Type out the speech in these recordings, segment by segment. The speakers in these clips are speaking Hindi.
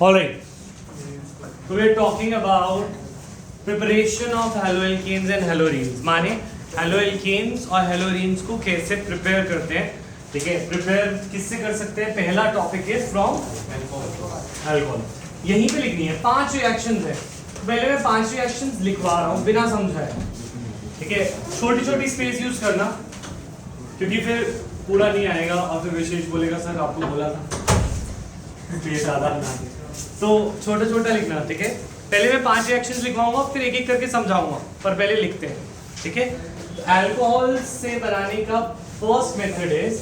All right. So we are talking about preparation of haloalkanes and haloarenes. माने haloalkanes और haloarenes को कैसे प्रिपेयर करते हैं. ठीक है, प्रिपेयर किससे कर सकते हैं? पहला टॉपिक है फ्रॉम अल्कोहल. यहीं पे लिखनी है 5 रिएक्शंस है. पहले मैं 5 रिएक्शंस लिखवा रहा हूँ बिना समझाए. ठीक है, छोटी छोटी स्पेस यूज करना क्योंकि फिर पूरा नहीं आएगा और फिर विशेष बोलेगा सर आपको बोला था ये ज्यादा बना दे. तो छोटा छोटा लिखना. ठीक है, पहले मैं 5 रिएक्शंस लिखवाऊंगा फिर एक एक करके समझाऊंगा, पर पहले लिखते हैं. ठीक है, अल्कोहल से बनाने का first method is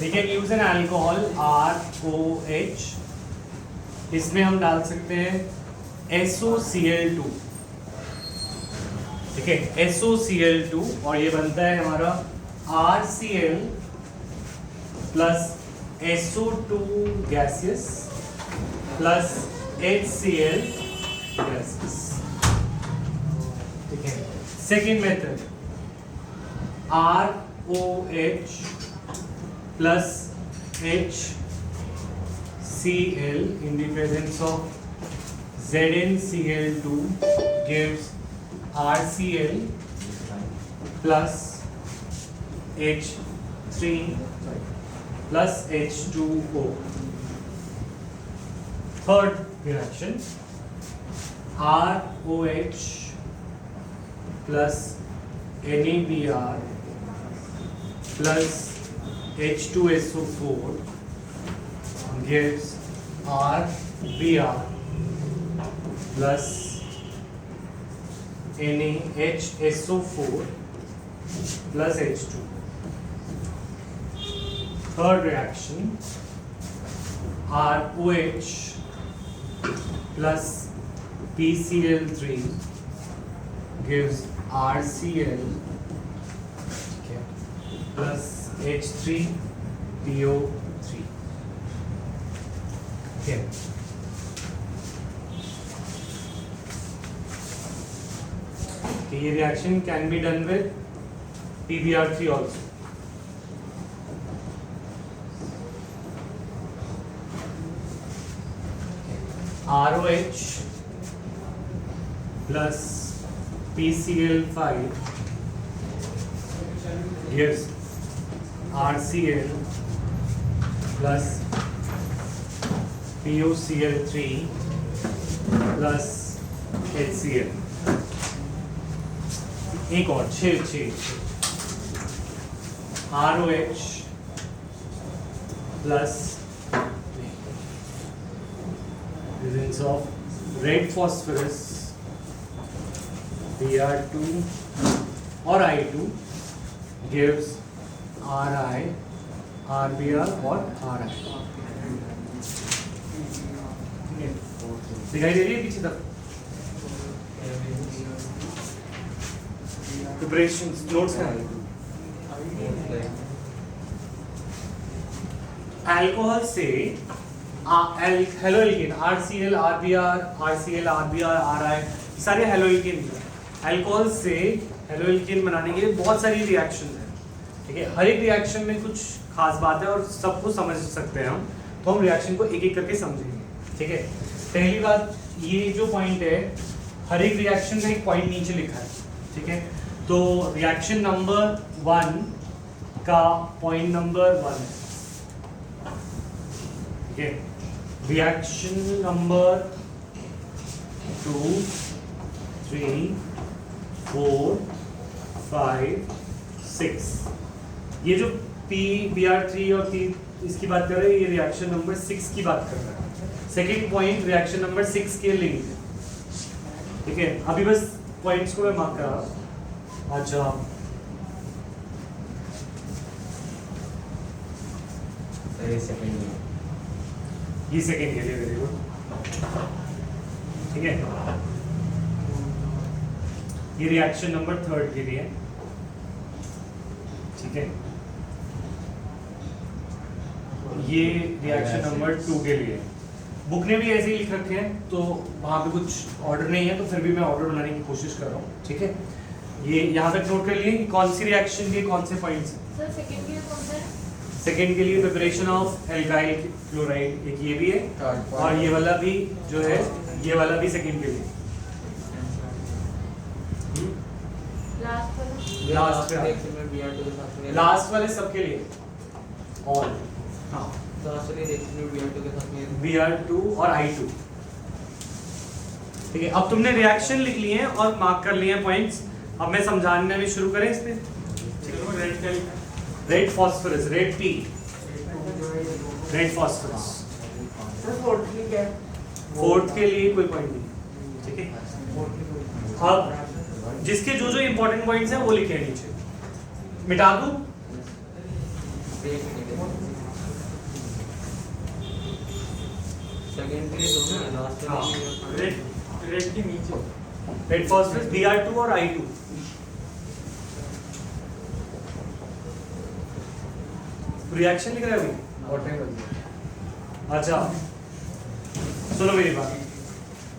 we can use an alcohol ROH. इसमें हम डाल सकते हैं SOCl2. ठीक है, SOCl2 और ये बनता है हमारा RCl plus SO2 gaseous plus HCl gaseous. ठीक है, second method ROH plus HCl in the presence of ZnCl2 gives RCl plus H3 plus H2O. Third reaction ROH plus NaBr plus H2SO4 gives RBr plus NaHSO4 plus H2. Third reaction ROH plus PCl3 gives RCl plus H3PO3. Okay. ये reaction can be done with PBr3 also. ROH plus PCl5 gives RCl plus POCl3 plus HCl. एक और 6 ROH plus presence of red phosphorus Br2 or I2 gives Ri, RBr or Ri. दिखाई दे रही है पीछे तक? प्रिपरेशंस नोट्स का अल्कोहल से haloalkane RCl, RBr, RCl, RBr, Ri सारे हेलोएल्केन हैं. अल्कोहल से हेलोएल्केन बनाने के लिए बहुत सारी रिएक्शन है. ठीक है, हर एक रिएक्शन में कुछ खास बात है और सबको समझ सकते हैं हम. तो हम रिएक्शन को एक एक करके समझेंगे. ठीक है, पहली बात ये जो पॉइंट है हर एक रिएक्शन का एक पॉइंट नीचे लिखा है. ठीक है, तो रिएक्शन नंबर 1 का पॉइंट नंबर 1 है. ठीक है, रिएक्शन नंबर 2 3 4 5 6 ये जो PBr3 और P इसकी बात कर रहे हैं, ये रिएक्शन नंबर 6 की बात कर रहा है. सेकेंड पॉइंट रिएक्शन नंबर 6 के लिंक. ठीक है, अभी बस पॉइंट्स को मैं मार्क कर रहा हूँ. अच्छा, ये सेकेंड के लिए वेरी गुड. ठीक है, ये रिएक्शन नंबर 3 के लिए. ठीक है, ये रिएक्शन नंबर 2 के लिए. बुक ने भी ऐसे ही लिख रखे हैं तो वहाँ पे कुछ ऑर्डर नहीं है, तो फिर भी मैं ऑर्डर बनाने की कोशिश कर रहा हूँ. ठीक है, ये यहाँ तक नोट कर लिए कि कौन सी रिएक्शन के कौन से पॉइंट्स हैं. सर सेकंड के कौन सा है? सेकेंड के लिए प्रिपरेशन ऑफ एल्काइल क्लोराइड, एक ये भी है, और ये वाला भी जो है, ये वाला भी सेकेंड के लिए। लास्ट वाले सबके लिए ऑल, हाँ Br2 और I2। ठीक है, अब तुमने रिएक्शन लिख लिए हैं और मार्क कर लिए हैं पॉइंट्स। अब मैं समझाने में शुरू करें इसमें। Red phosphorus, red T, red phosphorus. Fourth के लिए कोई पॉइंट नहीं। ठीक है, अब जिसके जो जो इंपॉर्टेंट पॉइंट्स हैं वो लिखे हैं नीचे, मिटा दूं? रेड के नीचे रेड फॉस्फोरस, Br2 और I2। रिएक्शन लिख रहे हो अभी? अच्छा सुनो मेरी बात,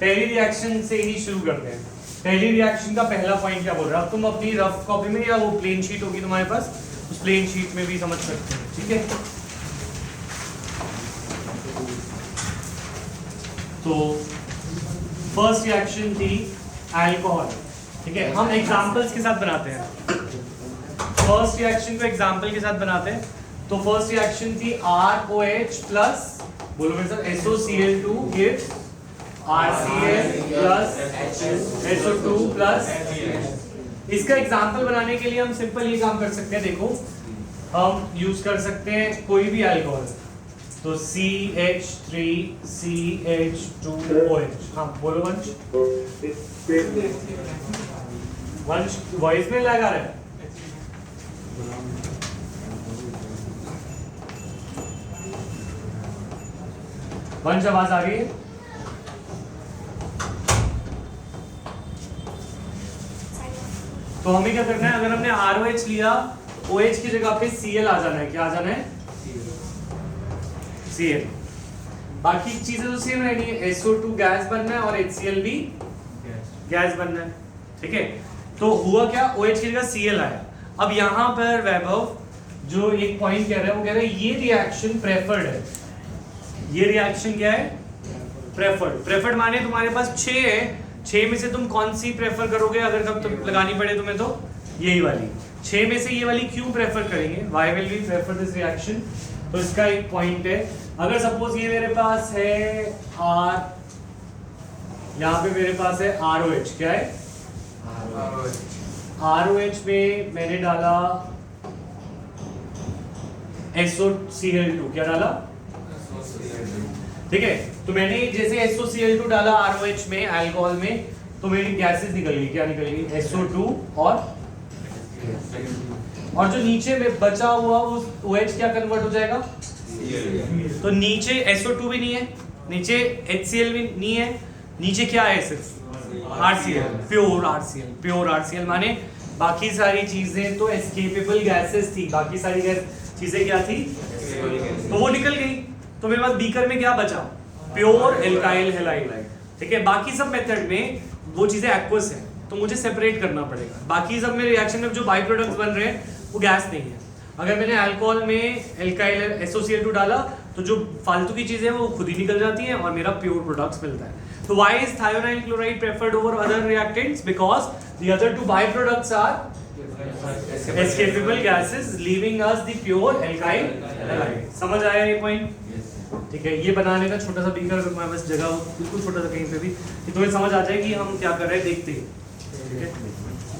पहली रिएक्शन से ही शुरू करते हैं। पहली रिएक्शन का पहला पॉइंट क्या बोल रहा है? अब तुम अपनी रफ कॉपी में या वो प्लेन शीट होगी तुम्हारे पास, उस प्लेन शीट में भी समझ सकते हैं। ठीक है, तो फर्स्ट रिएक्शन थी अल्कोहल। ठीक है, हम एग्जांपल्स के साथ बनाते हैं। फर्स्ट रिएक्शन को एग्जांपल के साथ बनाते हैं। तो फर्स्ट रिएक्शन थी ROH प्लस, बोलो मेरे साथ, SOCl2 gives RCl plus SO2 plus. इसका एग्जांपल बनाने के लिए हम सिंपल ये काम कर सकते हैं। देखो, हम यूज कर सकते हैं कोई भी अल्कोहल, तो CH3CH2OH। हाँ बोलो वंश, वंश वॉइस में लगा रहा है। वंश आवाज आ रही है? तो हमें क्या करना है, अगर हमने ROH लिया, OH की जगह पे Cl आ जाना है। क्या आ जाना है? Cl। बाकी चीजें तो सेम रहनी है, SO2 गैस बनना है और HCl भी गैस बनना है। ठीक है, तो हुआ क्या, OH की जगह Cl आया। अब यहाँ पर वैभव जो एक पॉइंट कह रहा है, वो कह रहा है ये रिएक्शन प्रेफर्ड है। ये रिएक्शन क्या है? प्रेफर्ड। प्रेफर्ड माने तुम्हारे पास 6 है, 6 में से तुम कौन सी प्रेफर करोगे? अगर कब तुम लगानी पड़े तुम्हें, तो यही वाली। 6 में से ये वाली क्यों प्रेफर करेंगे? Why will we prefer this reaction? तो इसका एक पॉइंट है, अगर सपोज ये मेरे पास है R, यहाँ पे मेरे पास है ROH। क्या है? ROH में मैंने डाला SOCl2। क्या डाला? ठीक है, तो मैंने जैसे SOCl2 डाला ROH में, अल्कोहल में, तो मेरी गैसेस निकल गई। क्या निकल गई? SO2 और जो नीचे में बचा हुआ उस OH क्या कन्वर्ट हो जाएगा? तो नीचे SO2 भी नहीं है, नीचे HCl भी नहीं है, नीचे क्या है? सिर्फ RCl, प्योर RCl। माने बाकी सारी चीजें तो एस्केपेबल गैसेस थी, बाकी सारी चीजें क्या थी? तो वो निकल गई। तो मेरे पास बीकर में क्या बचा? Pure alkyl halide. ठीक है, बाकी सब मेथड में वो चीजें एक्वस है, तो मुझे सेपरेट करना पड़ेगा। बाकी सब में रिएक्शन में जो बाई प्रोडक्ट्स बन रहे हैं वो गैस नहीं है। अगर मैंने अल्कोहल में एल्काइल SOCl2 डाला, तो जो फालतू की चीजें हैं वो खुद ही निकल जाती हैं और मेरा प्योर प्रोडक्ट्स मिलता है। तो why is thionyl chloride preferred over other reactants? Because the other two byproducts are escapable gases, leaving us the pure alkyl halide. समझ आया ये पॉइंट? ठीक है, ये बनाने का छोटा सा बीकर अगर हमारे पास जगह हो, बिल्कुल छोटा सा कहीं पे भी, कि तुम्हें समझ आ जाए कि हम क्या कर रहे हैं, देखते हैं। ठीक है,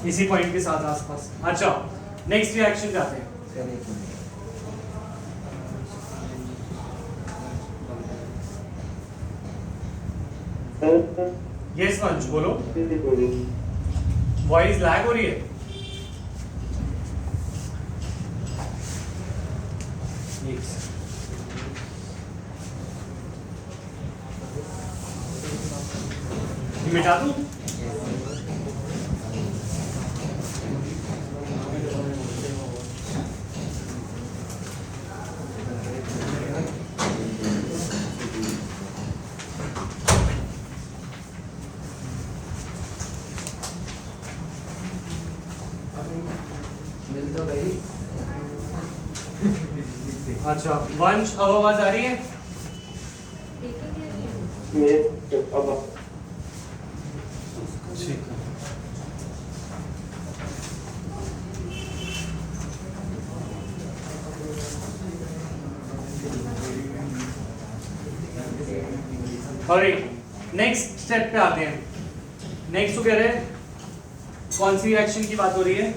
इसी पॉइंट के साथ आसपास। अच्छा, नेक्स्ट रिएक्शन जाते हैं। यस वंश बोलो, वॉइस लैग हो रही है? मिटा दूं? अच्छा वंश, अब आवाज आ रही है? ठीक है। और नेक्स्ट स्टेप पे आते हैं। नेक्स्ट तो कह रहे हैं कौन सी रिएक्शन की बात हो रही है?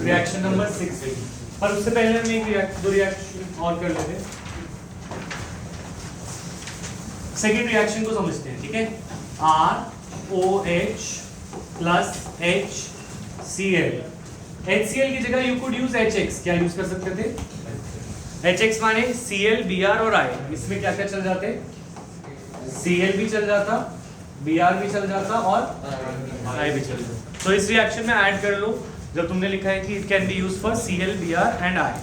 Reaction number 6। पर उससे पहले हम एक दो रिएक्शन और कर लेते हैं। सेकेंड रिएक्शन को समझते हैं, ठीक है। ROH plus HCl। HCl की जगह यू कुड यूज HX। क्या यूज कर सकते थे? HX माने Cl, Br और I। इसमें क्या क्या चल जाते? Cl भी चल जाता, Br भी चल जाता और I भी चल जाता। तो इस रिएक्शन में ऐड कर लो जब तुमने लिखा है कि it can be use for Cl, Br and I।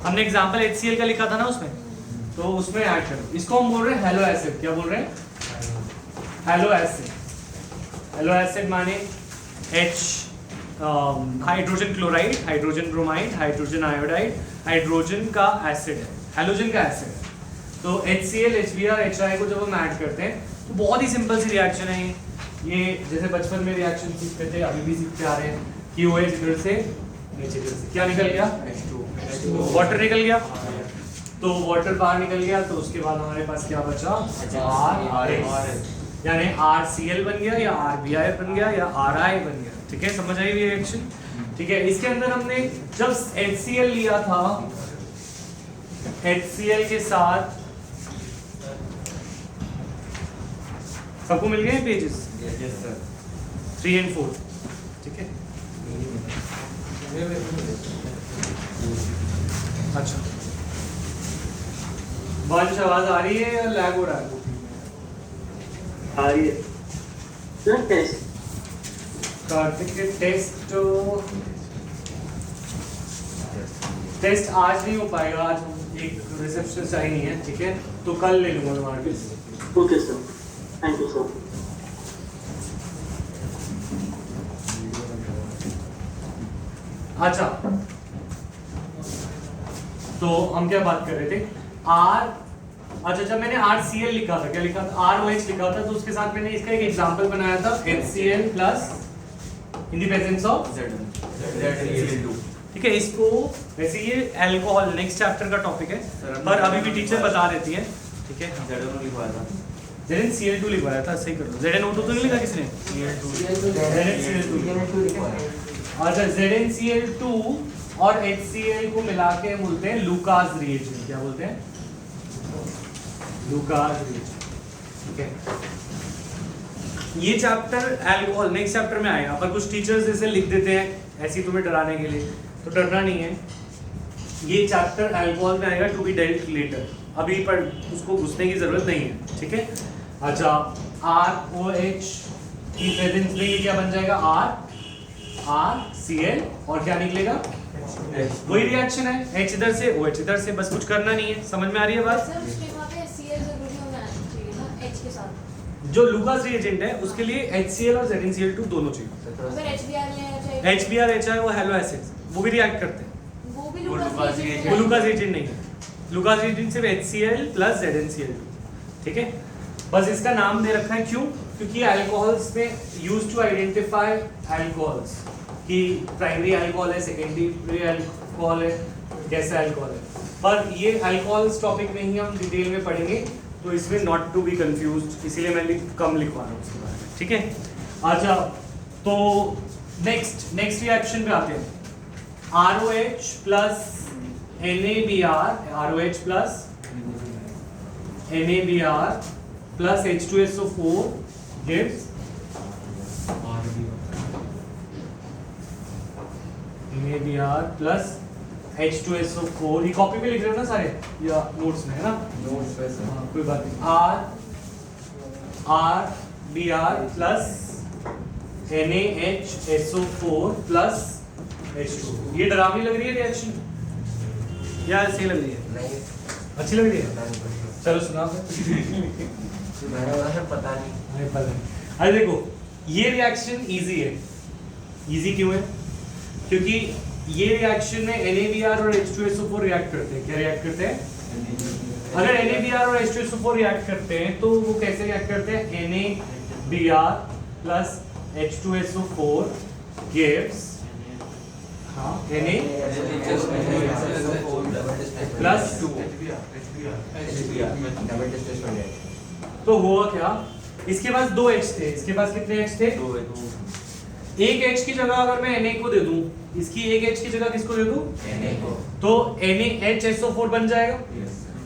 हमने एग्जांपल HCl का लिखा था ना उसमें, तो उसमें ऐड करो। इसको हम बोल रहे हैं हेलो एसिड। क्या बोल रहे हैं? Hello acid. हेलो एसिड माने H hydrogen chloride, hydrogen bromide, hydrogen iodide, hydrogen का एसिड है, हैलोजन का एसिड है। तो HCl, HBr, HI को जब हम ऐड करते हैं तो बहुत ही सिंपल सी रिएक्शन है ये जैसे बचपन में रिएक्शन सीखते थे, अभी भी सीखते आ रहे हैं कि OH इधर से नीचे इधर से क्या निकल गया? H2 वाटर निकल गया। तो वाटर बाहर निकल गया तो उसके बाद हमारे पास क्या बचा? RH, यानी RCl बन गया या RBI बन गया या RI बन गया। ठीक है, समझ आई रिएक्शन? ठीक है, इसके अंदर हमने जब HCl लिया था, HCl के साथ सबको मिल गए पेजेस? Yes sir. 3 and 4। ठीक है, अच्छा वंश आवाज आ रही है या लैग हो रहा है? आ रही है सर। टेस्ट कार्तिक के टेस्ट आज नहीं हो पाएगा, आज एक रिसेप्शन आई नहीं है। ठीक है, तो कल ले लूंगा तुम्हारे पास। Okay sir, thank you sir. अच्छा, तो हम क्या बात कर रहे थे? अच्छा जब मैंने RCl लिखा था, क्या लिखा था? ROH लिखा था, तो उसके साथ मैंने इसका एक एग्जांपल बनाया था HCl plus in the presence of ZnCl2। ठीक है, इसको वैसे ये अल्कोहल नेक्स्ट चैप्टर का टॉपिक है, पर अभी भी टीचर बता देती है। ठीक है, ZnO लिखवाया था, ZnCl2 लिखवाया था, सही कर लो। ZnO2 तो नहीं लिखा किसने? ZnCl2। अच्छा, ZnCl2 और HCl को मिला के बोलते हैं लुकास रिएजेंट। क्या बोलते हैं? Lucas reagent. ठीक है, ये चैप्टर अल्कोहल नेक्स्ट चैप्टर में आएगा, पर कुछ टीचर्स इसे लिख देते हैं ऐसे तुम्हें डराने के लिए, तो डरना नहीं है। ये चैप्टर अल्कोहल में आएगा, टू बी डेल्ट लेटर, अभी पर उसको घुसने की जरूरत नहीं है। ठीक है, अच्छा ROH की प्रेजेंस में ये क्या बन जाएगा? RCl और क्या निकलेगा? वही रिएक्शन है, H इधर से OH इधर से, बस कुछ करना नहीं है। समझ में आ रही है बात? सर उसके वहाँ पे Cl जरूरी होना चाहिए ना H के साथ। जो लुकास रिएजेंट है उसके लिए HCl और ZnCl2 दोनों चाहिए। अगर HBr ले HBr HI वो हेलो एसिड्स, वो भी रिएक्ट करते हैं, वो भी वो लुकास रिएजेंट नहीं है। लुकास रिएजेंट सिर्फ HCl प्लस ZnCl2। ठीक है, बस इसका नाम दे रखा है क्यों? क्योंकि अल्कोहल्स में यूज्ड टू आइडेंटिफाई अल्कोहल्स कि प्राइमरी अल्कोहल है, सेकेंडरी अल्कोहल है, कैसा अल्कोहल है। पर ये अल्कोहल्स टॉपिक में ही हम डिटेल में पढ़ेंगे, तो इसमें नॉट टू बी कंफ्यूज्ड, इसीलिए मैं कम लिखवा रहा हूँ उसके बारे में। ठीक है, अच्छा तो नेक्स्ट रिएक्शन पे आते हैं। ROH plus NaBr, ROH plus NaBr plus H2SO4 gives NaBr plus H2SO4। ये कॉपी पे लिख रहे हो ना सारे या नोट्स में है ना? नोट्स पे सर। कोई बात नहीं। RBr plus NaHSO4 plus H2। ये डरावनी लग रही है रिएक्शन या सही लग रही है? नहीं, अच्छी लग रही है? चलो सुनाओ मैंने बोला सर पता नहीं। अरे देखो, ये रिएक्शन इजी है। इजी क्यों है? क्योंकि ये रिएक्शन में NaBr और H2SO4 रिएक्ट करते हैं। क्या रिएक्ट करते हैं? अगर NaBr और H2SO4 रिएक्ट करते हैं तो वो कैसे रिएक्ट करते हैं? NaBr plus H2SO4 gives Na plus 2। तो हुआ क्या? इसके पास 2 H थे। इसके पास कितने H थे? 2 H। एक H की जगह अगर मैं Na को दे दूं, इसकी एक H की जगह किसको दे दूं? Na को। तो NaHSO4 बन जाएगा।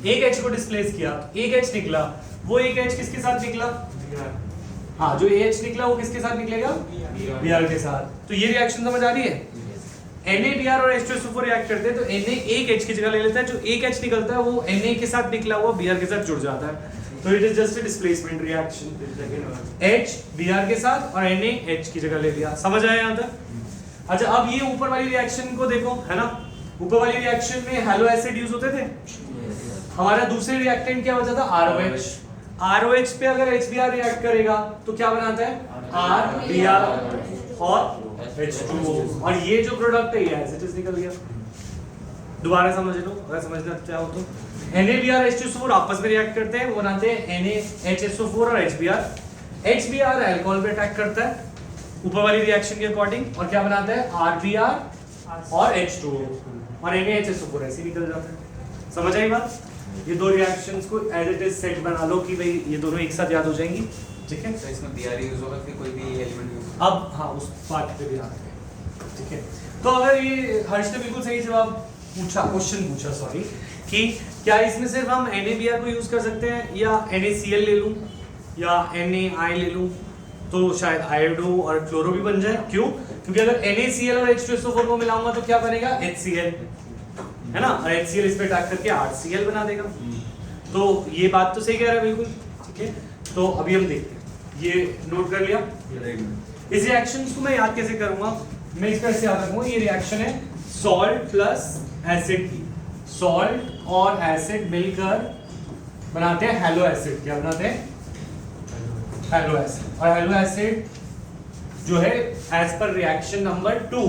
एक H को डिस्प्लेस किया, एक H निकला। वो एक H किसके साथ निकला? हाँ, जो H निकला वो किसके साथ निकलेगा? Br के साथ। तो ये रिएक्शन समझ आ रही है? NaBr और H2SO4 रिएक्ट करते हैं तो Na एक H की जगह ले लेता है, जो एक H निकलता है वो Na के साथ निकला हुआ Br के साथ जुड़ जाता है। तो it is just a displacement reaction. H Br के साथ और Na H की जगह ले लिया। समझ आया यहाँ तक? अच्छा, अब ये ऊपर वाली रिएक्शन को देखो, है ना? ऊपर वाली रिएक्शन में हैलो एसिड यूज होते थे। हमारा दूसरे रिएक्टेंट क्या बचा था? ROH। ROH पे अगर HBr रिएक्ट करेगा तो क्या बनाता है? RBr और H2O। और ये जो प्रोडक्ट है ये एज इट इज निकल गया। दोबारा समझ लो अगर समझना चाहो तो। NaBr H2SO4 आपस में रिएक्ट करते हैं, वो बनाते हैं NaHSO4 और HBr। HBr अल्कोहल पे अटैक करता है ऊपर वाली रिएक्शन के अकॉर्डिंग और क्या बनाता है? RBr और H2O और NaHSO4 ऐसे निकल जाता है। समझ आई बात? ये दो रिएक्शंस को एज इट इज सेट बना लो कि भाई ये दोनों एक साथ याद हो जाएंगी। ठीक है? तो इसमें Br यूज होगा फिर कोई भी एलिमेंट यूज। अब हाँ, उस पार्ट पे भी आते हैं। ठीक है, तो अगर ये हर्ष ने बिल्कुल सही जवाब पूछा, क्वेश्चन पूछा सॉरी, कि क्या इसमें सिर्फ हम NaBr को यूज कर सकते हैं या NaCl ले लूं या NaI ले लूं, तो शायद आयोडो और क्लोरो भी बन जाए। क्यों? क्योंकि अगर NaCl और H2SO4 को मिलाऊंगा तो क्या बनेगा? HCl, है ना? और HCl इस पे अटैक करके RCl बना देगा। तो ये बात तो सही कह रहा है बिल्कुल। ठीक है, तो अभी हम देखते हैं। ये नोट कर लिया? इस रिएक्शन को मैं याद कैसे करूंगा? मैं इस तरह से याद रखूंगा, ये रिएक्शन है सॉल्ट प्लस एसिड की। सॉल्ट और एसिड मिलकर बनाते हैं हैलो एसिड। क्या बनाते हैं? Hello acid. और हैलो एसिड जो है एज पर रिएक्शन नंबर 2,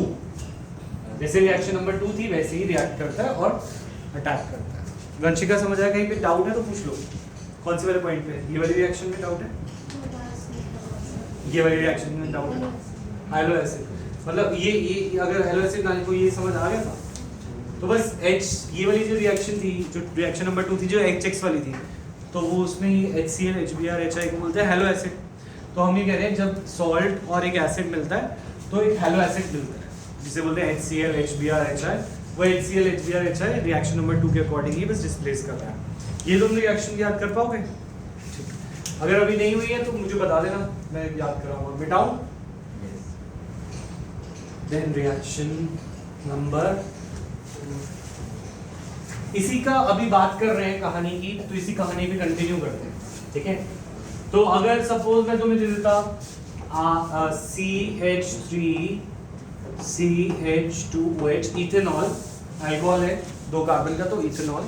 जैसे रिएक्शन नंबर 2 थी वैसे ही रिएक्ट करता है और अटैक करता है। वंशिका समझ आया? कहीं पे डाउट है तो पूछ लो। कौन से वाले पॉइंट पे? ये वाली रिएक्शन में डाउट है? ये वाली रिएक्शन में डाउट है? हैलो एसिड मतलब ये अगर हैलो एसिड नाम को ये समझ आ गया था तो बस H, ये वाली जो रिएक्शन थी, जो रिएक्शन नंबर 2 थी, जो HX वाली थी, तो वो उसमें ही HCl, HBr, HI को बोलते हैं हैलो एसिड। तो हम ये कह रहे हैं जब सॉल्ट और एक एसिड मिलता है तो एक हैलो एसिड मिलता है जिसे बोलते हैं HCl, HBr, HI। वो HCl, HBr, HI reaction number 2 के अकॉर्डिंग ही बस डिस्प्लेस कर रहा है। ये दोनों रिएक्शन याद कर पाओगे? ठीक। अगर अभी नहीं हुई है तो मुझे बता देना, मैं याद कराऊंगा। मिटाऊं? देन रिएक्शन नंबर, इसी का अभी बात कर रहे हैं कहानी की, तो इसी कहानी पे कंटिन्यू करते हैं। ठीक है, तो अगर सपोज मैं तुम्हें दे देता CH3CH2OH इथेनॉल, अल्कोहल है 2 कार्बन का, तो इथेनॉल,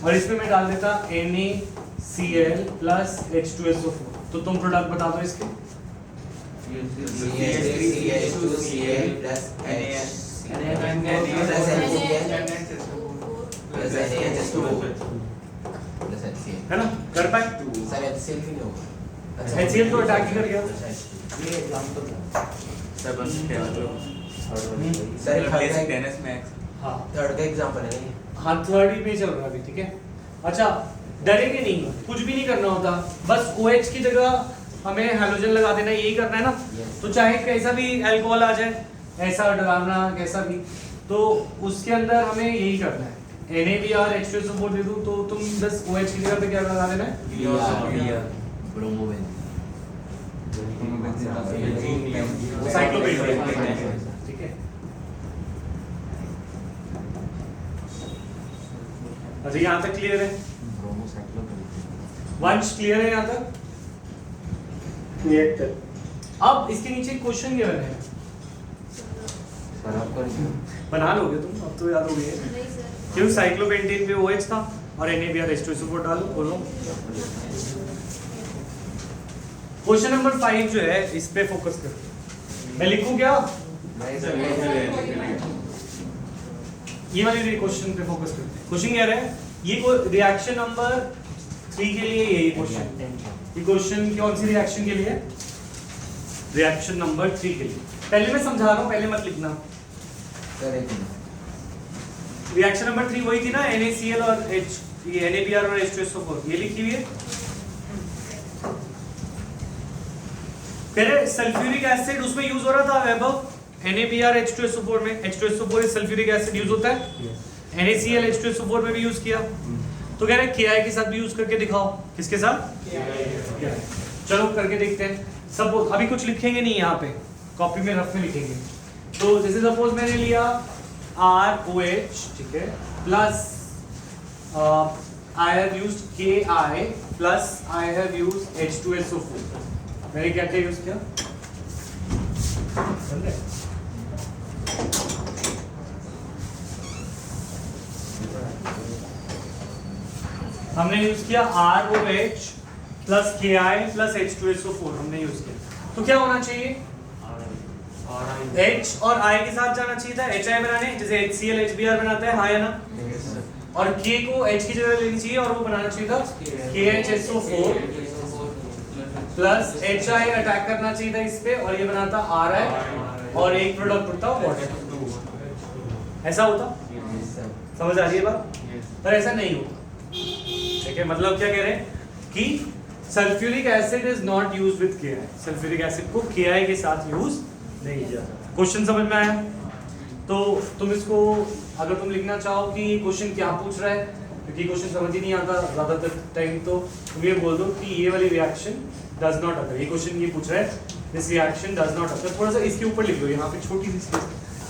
और इसमें मैं डाल देता NaCl plus H2SO4, तो तुम प्रोडक्ट बता दो इसके। CH3CH2Cl plus है ना? कर पाए? सर HCl भी नहीं होगा। HCl तो अटैक ही कर गया। ये एग्जांपल सर बस क्या मतलब सर बेसिक NS में हाँ थर्ड का एग्जांपल है ये। हाँ, थर्ड ही पे चल रहा है अभी। ठीक है, अच्छा डरेंगे नहीं, कुछ भी नहीं करना होता, बस OH की जगह हमें हैलोजन लगा देना, यही करना है ना। तो चाहे कैसा भी अल्कोहल आ जाए, ऐसा डरावना कैसा भी, तो उसके अंदर हमें यही करना है। NaBr H2SO4 दे दूं तो तुम बस OH की जगह पे क्या लगा देना है? ब्रोमोबेन। साइक्लोपेंटेन। ठीक है, अच्छा यहाँ तक क्लियर है? वंश क्लियर है यहाँ तक? अब इसके नीचे क्वेश्चन गिवन है, बना लोगे तुम? अब तो याद हो गई है। नहीं सर। क्यों? साइक्लोपेंटेन पे OH था और NaBr H2SO4 डालो, बोलो। क्वेश्चन नंबर 5 जो है इस पे फोकस करते हैं। मैं लिखूं क्या? ये वाली क्वेश्चन पे फोकस करते हैं। क्वेश्चन कह रहा है ये रिएक्शन नंबर 3 के लिए यही क्वेश्चन। ये क्वेश्चन कौन सी रिएक्शन के लिए? रिएक्शन नंबर 3 के लिए। पहले मैं समझा रहा हूँ, पहले मत लिखना। रिएक्शन नंबर 3 वही थी ना, NaCl और H, ये NaBr और H2SO4, ये लिखी हुई है। फिर सल्फ्यूरिक एसिड उसमें यूज हो रहा था वैभव, NaBr H2SO4 में। H2SO4 इस सल्फ्यूरिक एसिड यूज होता है, NaCl H2SO4 में भी यूज किया। तो कह रहे Ki के साथ भी यूज करके दिखाओ। किसके साथ? Ki। चलो करके देखते हैं। सपोज अभी कुछ लिखेंगे नहीं यहाँ पे, कॉपी में रफ में लिखेंगे। तो जैसे सपोज मैंने लिया ROH, ठीक है, plus I have used Ki plus I have used H2SO4। मैंने क्या क्या यूज किया? हमने यूज किया ROH plus Ki plus H2SO4 हमने यूज किया। तो क्या होना चाहिए? H और I के साथ जाना चाहिए था HI बनाने, जैसे HCl HBr बनाता है, हाँ या ना? और K को H की जगह लेनी चाहिए और वो बनाना चाहिए था KHSO4 प्लस HI अटैक करना चाहिए था इस पे और ये बनाता RI और एक प्रोडक्ट उठता वाटर। ऐसा होता? समझ आ रही है बात? पर ऐसा नहीं होता। ठीक है, मतलब क्या कह रहे हैं कि sulphuric acid is not used with Ki। Sulphuric acid को Ki के साथ यूज नहीं किया जाता। क्वेश्चन समझ में आया? तो तुम इसको अगर तुम लिखना चाहो कि क्वेश्चन क्या पूछ रहा है, क्योंकि क्वेश्चन समझ ही नहीं आता ज्यादातर टाइम, तो तुम ये बोल दो कि ये वाली रिएक्शन डज नॉट अकर। ये क्वेश्चन ये पूछ रहा है this reaction does not occur. थोड़ा सा इसके ऊपर लिख दो, यहाँ पे छोटी सी स्पेस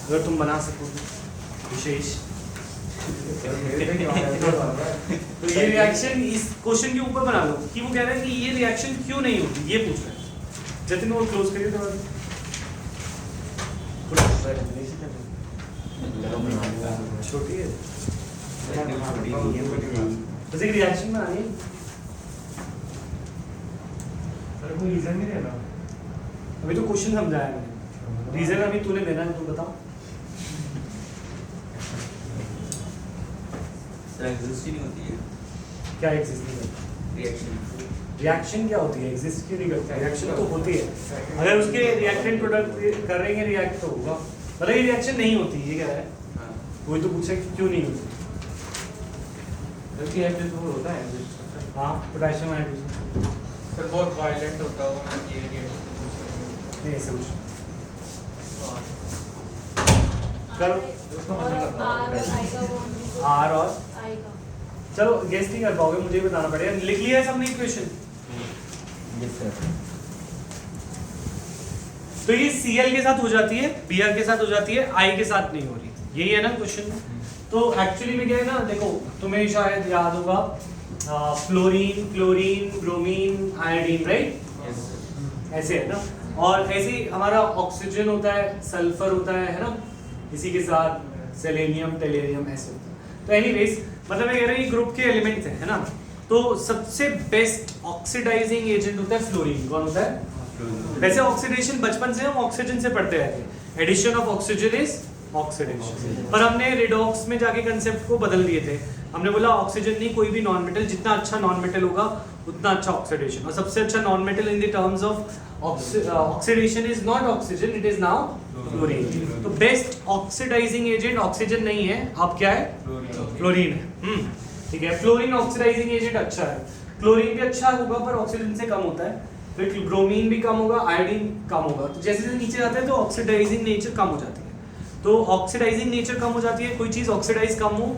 अगर तुम बना सको विशेष। तो ये रिएक्शन इस क्वेश्चन के ऊपर बना लो कि वो कह रहा है कि ये रिएक्शन क्यों नहीं होती, ये पूछ रहा है। जतिन वो क्लोज करिए थोड़ा। छोटी है बस एक रिएक्शन बनानी है। सर कोई रीजन नहीं देना, अभी तो क्वेश्चन समझाया मैंने, रीजन अभी तूने देना है, तू बता। एग्जिस्ट ही नहीं होती है। क्या एग्जिस्ट नहीं करती? रिएक्शन। रिएक्शन क्या होती है? एग्जिस्ट क्यों नहीं करती? रिएक्शन तो होती है, अगर उसके रिएक्टेंट प्रोडक्ट करेंगे रिएक्ट तो होगा। मतलब ये रिएक्शन नहीं होती, ये कह रहा है। वही तो पूछा कि क्यों नहीं होती। क्योंकि H2SO4 होता है। हाँ, पोटेशियम हाइड्रोजन सर बहुत वायलेंट होता है ये नहीं, ऐसे कुछ करो। R और चलो गेस नहीं कर पाओगे, मुझे ही बताना पड़ेगा। लिख लिया है सबने इक्वेशन? तो ये Cl के साथ हो जाती है, Br के साथ हो जाती है, I के साथ नहीं हो रही। यही है ना क्वेश्चन में? तो एक्चुअली में क्या है ना, देखो तुम्हें शायद याद होगा fluorine, chlorine, bromine, iodine, right? ऐसे है ना। और ऐसे ही हमारा ऑक्सीजन होता है, सल्फर होता है ना, इसी के साथ सेलेनियम, टेलेरियम, ऐसे होता है। तो एनीवेज मतलब मैं कह रहा हूँ ये ग्रुप के एलिमेंट्स हैं, है ना। तो सबसे बेस्ट ऑक्सीडाइजिंग एजेंट होता है फ्लोरीन। कौन होता है? वैसे ऑक्सीडेशन बचपन से हम ऑक्सीजन से पढ़ते रहते हैं, addition of oxygen is oxidation. पर हमने रिडॉक्स में जाके कंसेप्ट को बदल दिए थे। हमने बोला ऑक्सीजन नहीं, कोई भी नॉन मेटल, जितना अच्छा नॉन मेटल होगा उतना अच्छा ऑक्सीडेशन। और सबसे अच्छा non metal in the terms of oxidation is not oxygen, it is now fluorine. तो बेस्ट ऑक्सीडाइजिंग एजेंट ऑक्सीजन नहीं है, अब क्या है? फ्लोरीन है। ठीक है, फ्लोरीन ऑक्सीडाइजिंग एजेंट अच्छा है। क्लोरीन भी अच्छा होगा पर ऑक्सीजन से कम होता है, फिर ब्रोमीन भी कम होगा, आयोडीन कम होगा। तो जैसे जैसे नीचे जाते हैं तो ऑक्सीडाइजिंग नेचर कम हो जाती है। तो ऑक्सीडाइजिंग नेचर कम हो जाती है, कोई चीज़ ऑक्सीडाइज कम हो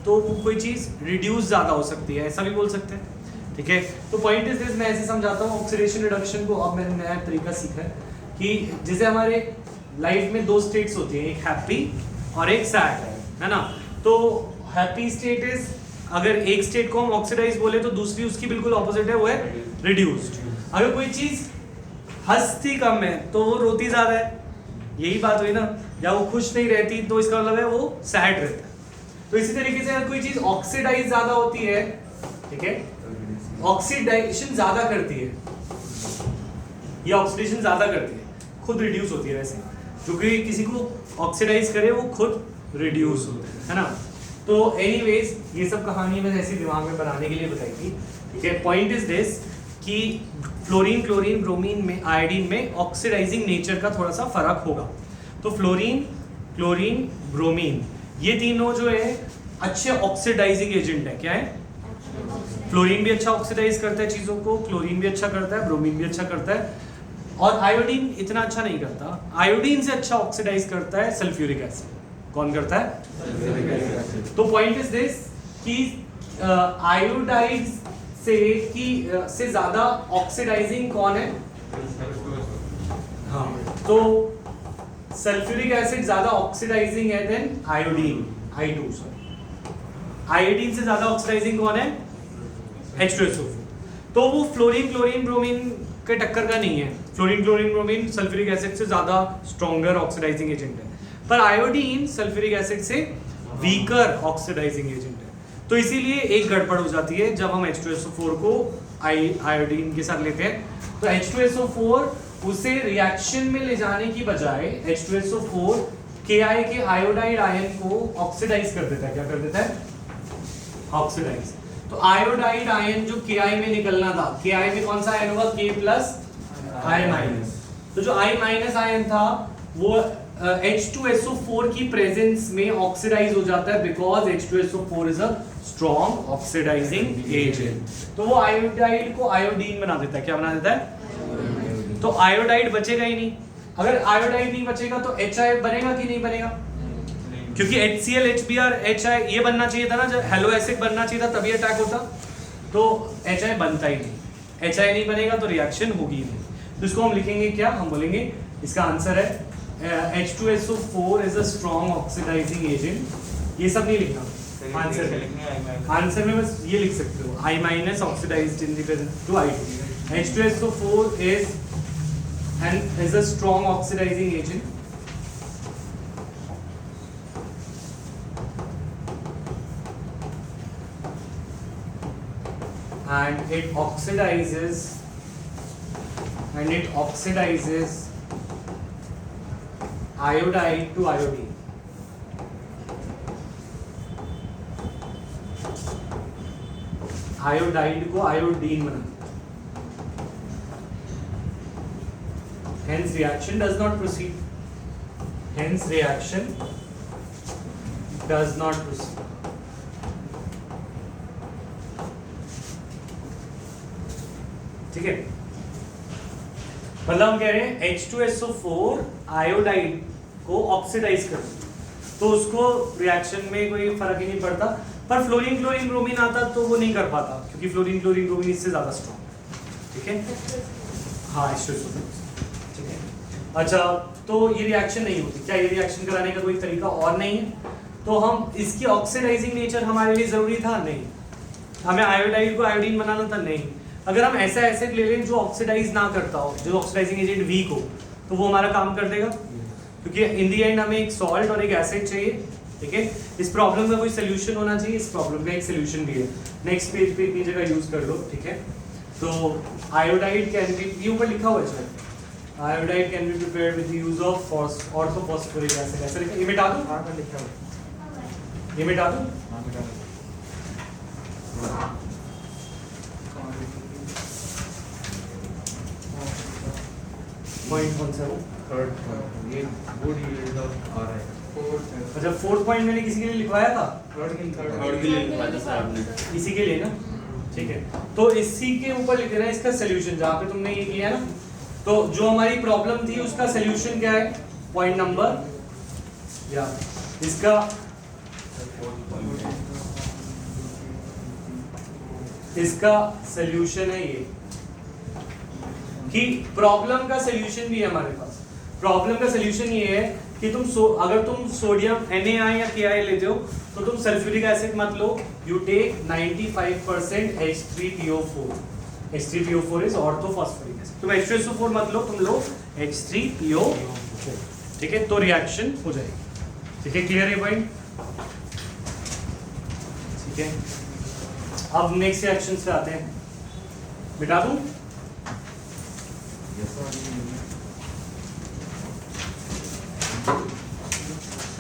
तो कोई चीज़ रिड्यूस ज़्यादा हो सकती है, ऐसा भी बोल सकते हैं। ठीक है, तो पॉइंट इज दिस, मैं ऐसे समझाता हूँ ऑक्सीडेशन रिडक्शन को। अब मैंने नया तरीका सीखा है कि जैसे हमारे लाइफ में दो स्टेट्स होती है, एक हैप्पी और एक सैड, है ना। तो हैप्पी स्टेट इज, अगर एक स्टेट को हम ऑक्सीडाइज बोले तो दूसरी उसकी बिल्कुल ऑपोजिट है, वो है रिड्यूस्ड। अगर कोई चीज हंसती कम है तो वो रोती ज्यादा है, यही बात हुई ना। या वो खुश नहीं रहती तो इसका मतलब है वो सैड रहता है। तो इसी तरीके से अगर कोई चीज ऑक्सीडाइज ज्यादा होती है, ठीक है, ऑक्सीडेशन ज्यादा करती है, ये ऑक्सीडेशन ज्यादा करती है, खुद रिड्यूस होती है। वैसे जो कि किसी को ऑक्सीडाइज करे वो खुद रिड्यूस होता है। है ना। तो एनीवेज ये सब कहानी मैं ऐसी दिमाग में बनाने के लिए बताई थी, ठीक है। पॉइंट इज दिस कि फ्लोरीन, क्लोरीन, ब्रोमीन में, आयोडीन में ऑक्सीडाइजिंग नेचर का थोड़ा सा फर्क होगा। तो फ्लोरीन, क्लोरीन, ब्रोमीन ये तीनों जो है अच्छे ऑक्सीडाइजिंग एजेंट है। क्या है? फ्लोरीन भी अच्छा ऑक्सीडाइज करता है चीजों को, क्लोरीन भी अच्छा करता है, ब्रोमीन भी अच्छा करता है, और आयोडीन इतना अच्छा नहीं करता। आयोडीन से अच्छा ऑक्सीडाइज करता है सल्फ्यूरिक एसिड। कौन करता है? तो पॉइंट इज दिस कि आयोडाइड से ज्यादा ऑक्सीडाइजिंग कौन है? हाँ, तो सल्फ्यूरिक एसिड ज्यादा ऑक्सीडाइजिंग है than iodine, I2 sorry. Iodine से ज्यादा ऑक्सीडाइजिंग कौन है? H2SO4। तो वो फ्लोरीन, क्लोरीन, ब्रोमीन के टक्कर का नहीं है। Fluorine, chlorine, bromine sulphuric acid से ज्यादा स्ट्रॉन्गर ऑक्सीडाइजिंग एजेंट है, पर आयोडीन सल्फ्यूरिक एसिड से वीकर ऑक्सीडाइजिंग एजेंट है। तो इसीलिए एक गड़बड़ हो जाती है जब हम H2SO4 को आयोडीन के साथ लेते हैं। तो H2SO4 उसे रिएक्शन में ले जाने की बजाय H2SO4 Ki के आयोडाइड आयन को ऑक्सीडाइज कर देता है। क्या कर देता है? ऑक्सीडाइज। तो आयोडाइड आयन जो Ki में निकलना था, Ki में कौन सा आयन होगा? K plus I minus. तो जो I माइनस आयन था वो H2SO4 की प्रेजेंस में ऑक्सीडाइज हो जाता है, because H2SO4 is a strong oxidising agent. तो वो आयोडाइड को आयोडीन बना देता है। क्या बना देता है? तो आयोडाइड बचेगा ही नहीं। अगर आयोडाइड नहीं बचेगा तो HI बनेगा कि नहीं बनेगा? क्योंकि HCl, HBr, HI ये बनना चाहिए था ना, जब हेलो एसिड बनना चाहिए था तभी अटैक होता। तो HI बनता ही नहीं। HI नहीं बनेगा तो रिएक्शन होगी ही नहीं। तो इसको हम लिखेंगे क्या? हम बोलेंगे इसका आंसर है H2SO4 is a strong oxidizing agent। ये सब नहीं लिखना आंसर में। आंसर में बस ये लिख सकते हो I minus oxidized in the presence to I2। H2SO4 is a strong oxidizing agent and it oxidizes iodide to iodine। Iodide को आयोडीन बना देता है। Hence reaction does not proceed। Hence reaction does not proceed। ठीक है, मतलब हम कह रहे हैं H2SO4 आयोडाइड को ऑक्सीडाइज कर, तो उसको रिएक्शन में कोई फर्क ही नहीं पड़ता। पर फ्लोरीन, क्लोरीन, ब्रोमीन आता तो वो नहीं कर पाता, क्योंकि फ्लोरीन, क्लोरीन, ब्रोमीन इससे ज्यादा स्ट्रॉन्ग। ठीक है, हाँ H2SO4। ठीक है, अच्छा, तो ये रिएक्शन नहीं होती। क्या ये रिएक्शन कराने का कोई तरीका और नहीं है? तो हम इसकी ऑक्सीडाइजिंग नेचर हमारे लिए जरूरी था? नहीं। हमें आयोडाइड को आयोडीन बनाना था? नहीं। अगर हम ऐसा एसिड ले लें जो ऑक्सीडाइज ना करता हो, जो ऑक्सीडाइजिंग एजेंट वीक हो, तो वो हमारा काम कर देगा, क्योंकि इन दी एंड हमें एक सॉल्ट और एक एसिड चाहिए। ठीक है, इस प्रॉब्लम का कोई सोल्यूशन होना चाहिए, इस प्रॉब्लम का एक सोल्यूशन भी है। नेक्स्ट पेज पे इतनी जगह यूज कर लो। ठीक है, तो आयोडाइड कैन बी, ये ऊपर लिखा हुआ है, iodide can be prepared with the use of orthophosphoric acid. ऐसा लिखा, ये मिटा दूं? हां मैं लिखा हुआ, ये मिटा दूं? हां मिटा दो। पॉइंट कौन सा है? थर्ड। ये गुड यील्ड ऑफ आ रहा है। अच्छा, फोर्थ पॉइंट मैंने किसी के लिए लिखवाया था? थर्ड के लिए लिखवाया था सर आपने, इसी के लिए ना। ठीक है, तो इसी के ऊपर लिख देना इसका सॉल्यूशन, जहाँ पे तुमने ये किया ना। तो जो हमारी प्रॉब्लम थी उसका सॉल्यूशन क्या है? पॉइंट नंबर, या इसका सॉल्यूशन है ये, कि प्रॉब्लम का सॉल्यूशन भी है हमारे पास। प्रॉब्लम का सॉल्यूशन ये है कि अगर तुम सोडियम Na या Ki लेते हो तो तुम सल्फ्यूरिक एसिड मत लो, you take 95% H3PO4। H3PO4 is orthophosphoric acid. तुम H2SO4 मत लो, तुम लो H3PO4। ठीक है, तो रिएक्शन हो जाएगी। ठीक है, क्लियर है पॉइंट? ठीक है, अब नेक्स्ट रिएक्शन से आते हैं। मिटा दूं?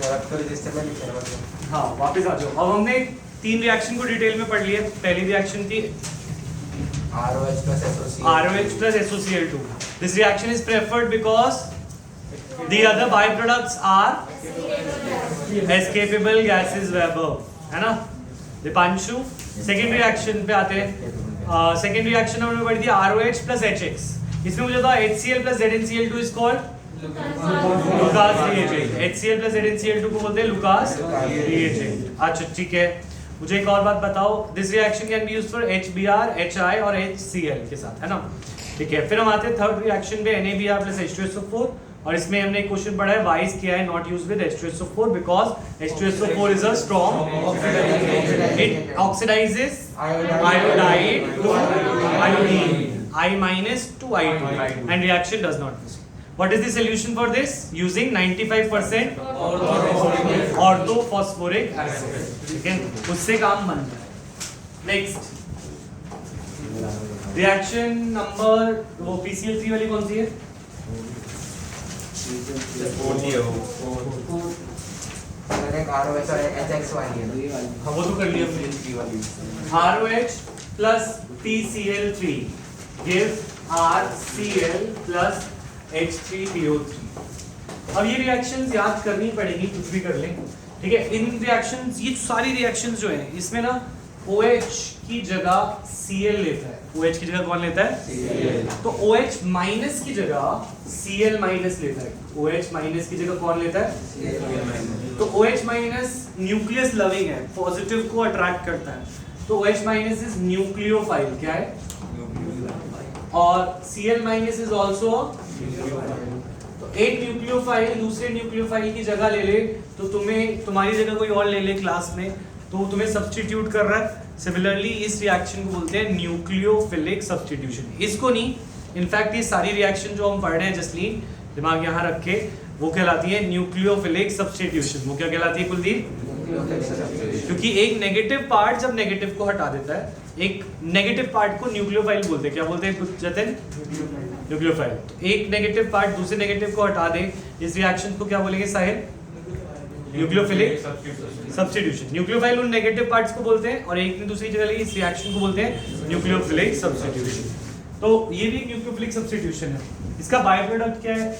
रख तो रजिस्टर में लिखे मतलब हाँ वापस आ जाओ। अब हमने 3 रिएक्शन को डिटेल में पढ़ लिया। पहली रिएक्शन थी ROH plus SOCl. ROH plus SOCl2. This reaction is preferred because the other byproducts are escapable gases Weber, है ना दीपांशु। सेकेंड रिएक्शन पे आते हैं। सेकेंड रिएक्शन हमने पढ़ी थी ROH plus HX। इसमें मुझे था HCl plus ZnCl2 is called Lucas reagent। HCl plus ZnCl2 को बोलते हैं लुकास reagent। अच्छा ठीक है, मुझे एक और बात बताओ। This reaction can be used for HBr, HI और HCl के साथ, है ना। ठीक है, फिर हम आते हैं थर्ड रिएक्शन पे NaBr plus H2SO4 और इसमें हमने एक क्वेश्चन पढ़ा है वाइस किया है not used with H2SO4 because H2SO4 is a strong, it oxidises iodide to iodine, I minus to I2 and reaction does not proceed. What is the solution for this? Using 95% orthophosphoric acid, ठीक है, उससे काम बनता है। नेक्स्ट रिएक्शन नंबर वो PCl3 वाली कौन सी है? मैंने एक ROH और HX वाली है। हाँ वो तो कर लिया हमने। ROH plus PCl3 give RCl plus H3PO3। अब ये रिएक्शंस याद करनी पड़ेगी, कुछ भी कर लें, ठीक है। इन रिएक्शंस, ये सारी रिएक्शंस जो है इसमें ना OH की जगह Cl लेता है। OH की जगह कौन लेता है? Cl। तो OH माइनस की जगह Cl माइनस लेता है। OH माइनस की जगह कौन लेता है? Cl। तो OH माइनस न्यूक्लियस लविंग है, पॉजिटिव को अट्रैक्ट करता है। तो OH माइनस इज न्यूक्लियोफाइल, क्या है? और Cl माइनस इज आल्सो तो एक न्यूक्लियोफाइल दूसरे न्यूक्लियोफाइल की जगह ले ले तो तुम्हारी जगह कोई और ले ले क्लास में, तो तुम्हें सब्स्टिट्यूट कर रहा है। सिमिलरली इस रिएक्शन को बोलते हैं न्यूक्लियोफिलिक सब्स्टिट्यूशन। इसको नहीं, इनफैक्ट ये सारी रिएक्शन जो हम पढ़ रहे हैं जसलीन, दिमाग यहाँ रख के, वो कहलाती है न्यूक्लियोफिलिक सब्स्टिट्यूशन। वो क्या कहलाती है कुलदीप? क्योंकि एक नेगेटिव पार्ट जब नेगेटिव को हटा देता है, एक नेगेटिव पार्ट को न्यूक्लियोफाइल बोलते हैं। क्या बोलते हैं जतिन? न्यूक्लियोफाइल। तो एक नेगेटिव पार्ट दूसरे नेगेटिव को हटा दे, इस रिएक्शन को क्या बोलेंगे साहिल? Nucleophilic substitution. न्यूक्लियोफाइल उन नेगेटिव पार्ट्स को बोलते हैं और एक ने दूसरी जगह ले, इस रिएक्शन को बोलते हैं न्यूक्लियोफिलिक सब्स्टिट्यूशन। तो ये भी न्यूक्लियोफिलिक सब्स्टिट्यूशन है। इसका बाय प्रोडक्ट क्या है?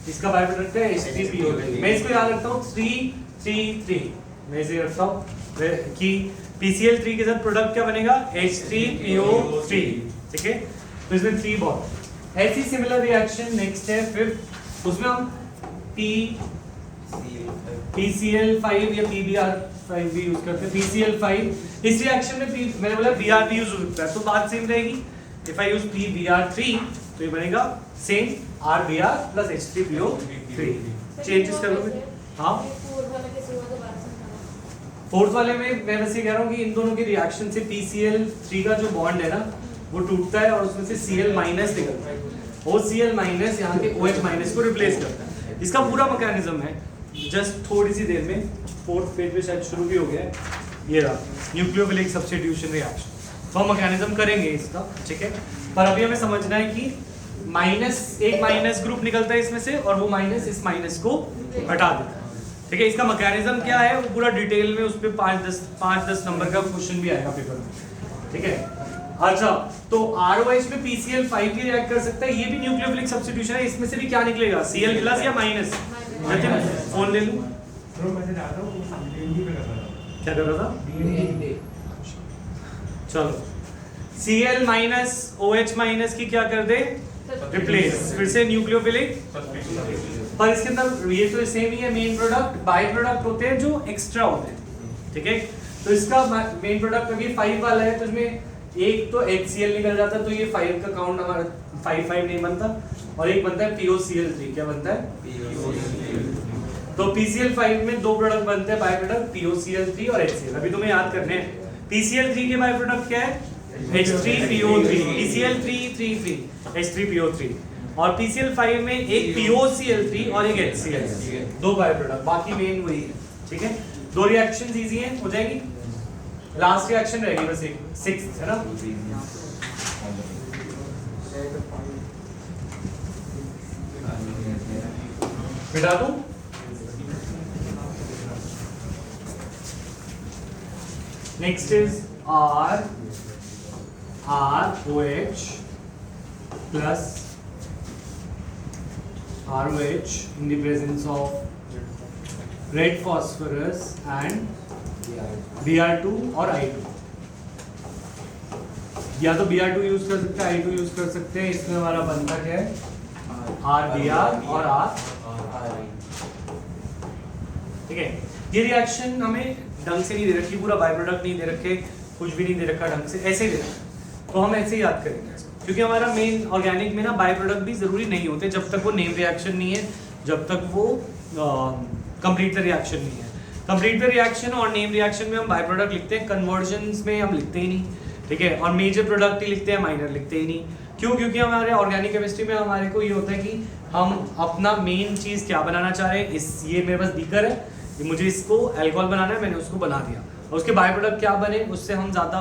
इसका बाय प्रोडक्ट है H3PO3। मैं इसको याद रखता हूँ 3-3-3। मैं इसे रखता हूँ कि PCl3 के साथ प्रोडक्ट क्या बनेगा? H3PO3, ठीक है। तो इसमें 3 बॉन्ड। ऐसी सिमिलर रिएक्शन नेक्स्ट है, फिर उसमें हम PCl5 या PBr5 भी यूज करते हैं। PCl5 इस रिएक्शन में मैंने बोला Br भी यूज हो सकता है, तो बात सेम रहेगी। इफ आई यूज PBr3 तो ये बनेगा same RBr plus H3PO3। Changes कर लोगे? हाँ, फोर्थ वाले में मैं बस ये कह रहा हूँ कि इन दोनों के रिएक्शन से PCl3 का जो बॉन्ड है ना वो टूटता है और उसमें से Cl माइनस निकलता है। वो Cl माइनस यहाँ के OH माइनस को रिप्लेस करता है। इसका पूरा मैकेनिज्म है, जस्ट थोड़ी सी देर में फोर्थ पेज पे शायद शुरू भी हो गया है। ये रहा न्यूक्लियोफिलिक सब्स्टिट्यूशन रिएक्शन। तो हम मैकेनिज्म करेंगे इसका, ठीक है। पर अभी हमें समझना है कि एक माइनस ग्रुप निकलता है इसमें से और वो माइनस इस माइनस को हटा देता है, ठीक है। इसका मैकेनिज्म क्या है वो पूरा डिटेल में उस पे 5-10 नंबर का क्वेश्चन भी आएगा पेपर में, ठीक है। अच्छा, तो ROH में PCl5 भी रिएक्ट कर सकता है, ये भी न्यूक्लियोफिलिक सब्स्टिट्यूशन है। इसमें से भी क्या निकलेगा? Cl प्लस या माइनस? फोन ले लूं, क्या कर रहा था? चलो, Cl माइनस OH माइनस की क्या कर दे? रिप्लेस, फिर से न्यूक्लियोफिलिक। पर इसके अंदर ये तो सेम ही है, मेन प्रोडक्ट बाय प्रोडक्ट होते हैं जो एक्स्ट्रा होते हैं, ठीक है। तो इसका मेन प्रोडक्ट अभी 5 वाला है, तो इसमें एक तो HCl निकल जाता है, तो ये 5 का काउंट हमारा 5 नहीं बनता, और एक बनता है POCl3। क्या बनता है? तो PCl5 में 2 प्रोडक्ट बनते हैं बाय प्रोडक्ट, POCl3 और HCl। अभी तुम्हें याद करने हैं। PCl3 के बाय प्रोडक्ट क्या है? H3PO3, PCl3 H3PO3, और PCl5 में एक POCl3 और एक HCl, 2 बाय प्रोडक्ट, बाकी मेन वही है, ठीक है। 2 रिएक्शंस इजी हैं, हो जाएगी। लास्ट रिएक्शन रहेगी बस एक, 6th है ना। मिटा दूं? Next is ROH plus ROH in the presence of red phosphorus and Br2 और I2. या तो Br2 यूज कर सकते हैं, I2 यूज कर सकते हैं. इसमें हमारा बनता क्या है? RBr और R. ठीक है. ये रिएक्शन हमें ढंग से नहीं दे रखी, पूरा बाय प्रोडक्ट नहीं दे रखे, कुछ भी नहीं दे रखा ढंग से, ऐसे ही दे रखा. तो हम ऐसे ही याद करेंगे, क्योंकि हमारा मेन ऑर्गेनिक में ना बाय प्रोडक्ट भी जरूरी नहीं होते जब तक वो नेम रिएक्शन नहीं है, जब तक वो कंप्लीट द रिएक्शन नहीं है. कंप्लीट द रिएक्शन और नेम रिएक्शन में हम बाय प्रोडक्ट लिखते हैं, कन्वर्जन्स में हम लिखते ही नहीं. ठीक है. और मेजर प्रोडक्ट ही लिखते हैं, माइनर लिखते ही नहीं. क्यों? क्योंकि हमारे ऑर्गेनिक केमिस्ट्री में हमारे को ये होता है कि हम अपना मेन चीज़ क्या बनाना चाह रहे हैं. ये मेरे पास बीकर है, मुझे इसको अल्कोहल बनाना है, मैंने उसको बना दिया, और उसके बाय प्रोडक्ट क्या बने उससे हम ज़्यादा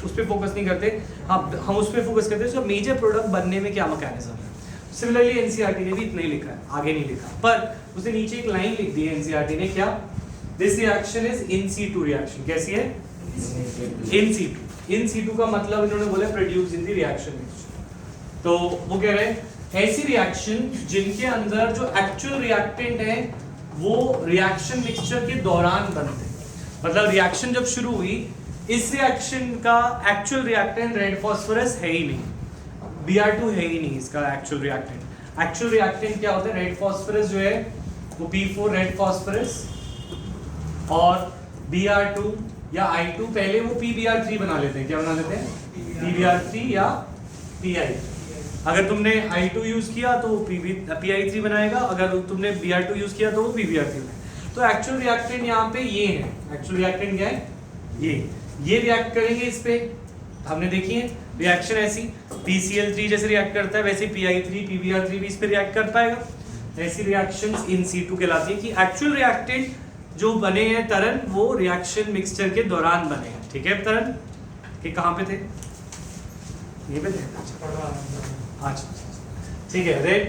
उस पर फोकस नहीं करते. हम उस पर फोकस करते हैं जो मेजर प्रोडक्ट बनने में क्या मैकेनिज्म है. सिमिलरली एनसीईआरटी ने भी इतना ही लिखा है, आगे नहीं लिखा, पर उसने नीचे एक लाइन लिख दी है एनसीईआरटी ने. क्या? This reaction is in situ reaction. कैसी है? In situ. इन सीटू का मतलब इन्होंने बोला produce in the reaction mixture. तो वो कह रहे हैं ऐसी रिएक्शन जिनके अंदर जो एक्चुअल रिएक्टेंट है वो रिएक्शन मिक्सचर के दौरान बनते हैं. मतलब रिएक्शन जब शुरू हुई, इस रिएक्शन का एक्चुअल रिएक्टेंट रेड फास्फोरस है ही नहीं, Br2 है ही नहीं इसका एक्चुअल रिएक्टेंट. एक्चुअल रिएक्टेंट क्या होता है? रेड फास्फोरस जो है वो P4 रेड फास्फोरस और Br2 या I2, पहले वो PBr3 बना लेते हैं. क्या बना लेते हैं? PBr3 या PI. अगर तुमने I2 यूज किया तो PI3 बनाएगा, अगर तुमने Br2 यूज किया तो वो PBr3 बनाएगा. तो एक्चुअल रिएक्टेंट यहाँ पे ये है. एक्चुअल रिएक्टेंट क्या है? ये रिएक्ट करेंगे इस पे. हमने देखी है रिएक्शन ऐसी, PCl3 जैसे रिएक्ट करता है वैसे PI3 PBr3 भी इस पे रिएक्ट कर पाएगा. ऐसी रिएक्शंस इन सीटू कहलाती है कि एक्चुअल रिएक्टेंट जो बने हैं तरन, वो रिएक्शन मिक्सचर के दौरान बने हैं. ठीक है. तरन कि कहाँ पे थे? ये पे थे. अच्छा ठीक है. रेड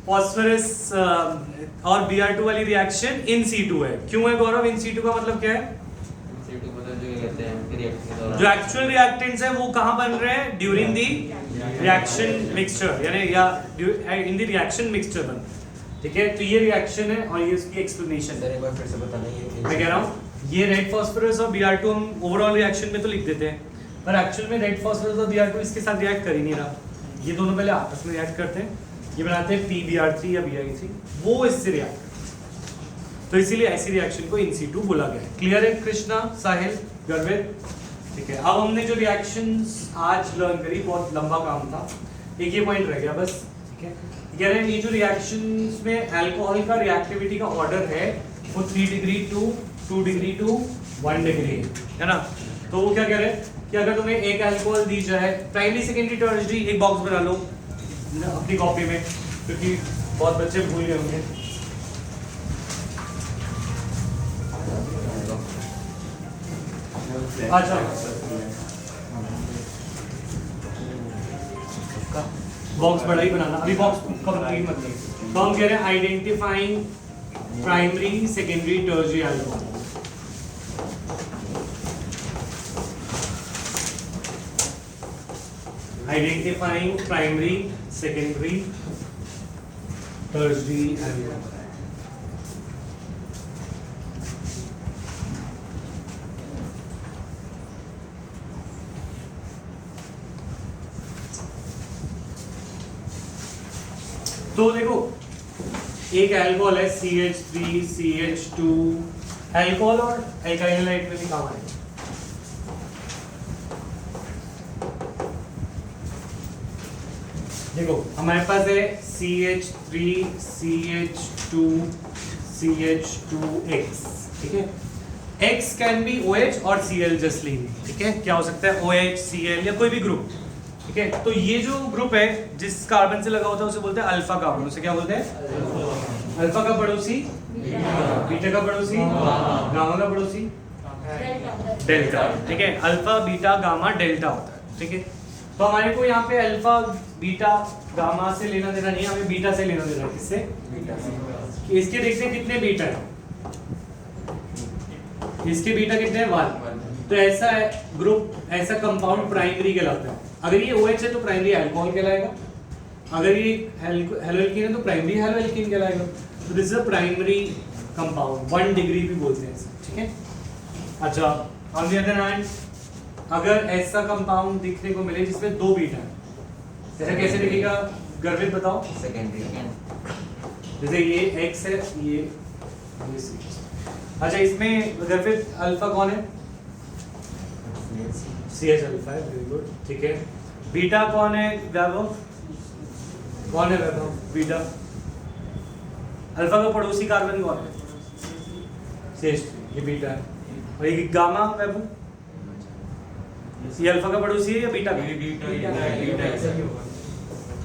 फॉस्फोरस और Br2 वाली रिएक्शन इन सीटू है. क्यों है गौरव? इन सीटू का मतलब क्या है? जो एक्चुअल रिएक्टेंट्स है वो कहाँ बन रहे हैं? ड्यूरिंग दी रिएक्शन मिक्सचर, यानी या इन द रिएक्शन मिक्सचर बन. ठीक है. तो ये रिएक्शन है और ये इसकी एक्सप्लेनेशन है. एक बार फिर से बताना. ये मैं कह रहा हूँ ये रेड फास्फोरस और Br2 हम ओवरऑल रिएक्शन में तो लिख देते हैं, पर एक्चुअल में रेड फास्फोरस और Br2 इसके साथ रिएक्ट कर ही नहीं रहा. ये दोनों पहले आपस में रिएक्ट करते हैं, ये बनाते हैं PBr3 या BI3, वो इससे रिएक्ट करते हैं. तो इसीलिए ऐसी रिएक्शन को इन सीटू बोला गया है. क्लियर है कृष्णा, साहिल, गर्वित? ठीक है. अब हमने जो रिएक्शंस आज लर्न करी, बहुत लंबा काम था, एक ये पॉइंट रह गया बस. ठीक है. कह रहे हैं ये जो रिएक्शंस में अल्कोहल का रिएक्टिविटी का ऑर्डर है वो 3 degree to 2 degree to 1 degree है ना. तो वो क्या कह रहे हैं कि अगर तुम्हें एक अल्कोहल दी जाए, प्राइमरी सेकेंडरी टर्शियरी, एक बॉक्स बना लो अपनी कॉपी में, क्योंकि बहुत बच्चे भूल गए होंगे. अच्छा बॉक्स बड़ा ही बनाना, अभी बॉक्स कंप्लीट मत करो. तो हम कह रहे हैं identifying primary secondary tertiary alcohol. Identifying primary secondary tertiary alcohol. तो देखो एक अल्कोहल है CH3 CH2, अल्कोहल और एल्काइल हाइड्राइड में भी काम आएगा. देखो हमारे पास है CH3 CH2 CH2X. ठीक है. X कैन बी OH और Cl जस्ट लीव. ठीक है. क्या हो सकता है? OH Cl या कोई भी ग्रुप. ठीक है. तो ये जो ग्रुप है जिस कार्बन से लगा होता है उसे बोलते हैं अल्फा कार्बन. उसे क्या बोलते हैं? अल्फा का पड़ोसी बीटा का पड़ोसी गामा का पड़ोसी डेल्टा. ठीक है. अल्फा बीटा गामा डेल्टा होता है. ठीक है. तो हमारे को यहाँ पे अल्फा बीटा गामा से लेना देना नहीं, हमें बीटा से लेना देना. किससे? इसके देखते हैं कितने बीटा है. इसके बीटा कितने हैं? 1. तो ऐसा है ग्रुप, ऐसा कंपाउंड प्राइमरी कहलाता है। अगर ये OH है तो प्राइमरी अल्कोहल कहलाएगा, अगर ये हेलोएल्कीन है तो प्राइमरी हेलोएल्कीन कहलाएगा। तो this is a primary compound, 1 degree भी बोलते हैं इसे, ठीक है। अच्छा, ऑन द अदर हैंड अगर ऐसा कंपाउंड दिखने को मिले जिसमें 2 बीटा है, ऐसा कैसे दिखेगा गर्वित बताओ? सेकेंडरी जैसे ये X है, ये C। अच्छा, इसमें गर्वित अल्फा कौन है? CH अल्फा है, वेरी गुड, ठीक है। बीटा कौन है वैभव? कौन है वैभव? बीटा। अल्फा का पड़ोसी कार्बन कौन है? CH3, ये बीटा है। और ये गामा वैभव? ये अल्फा का पड़ोसी है या बीटा का?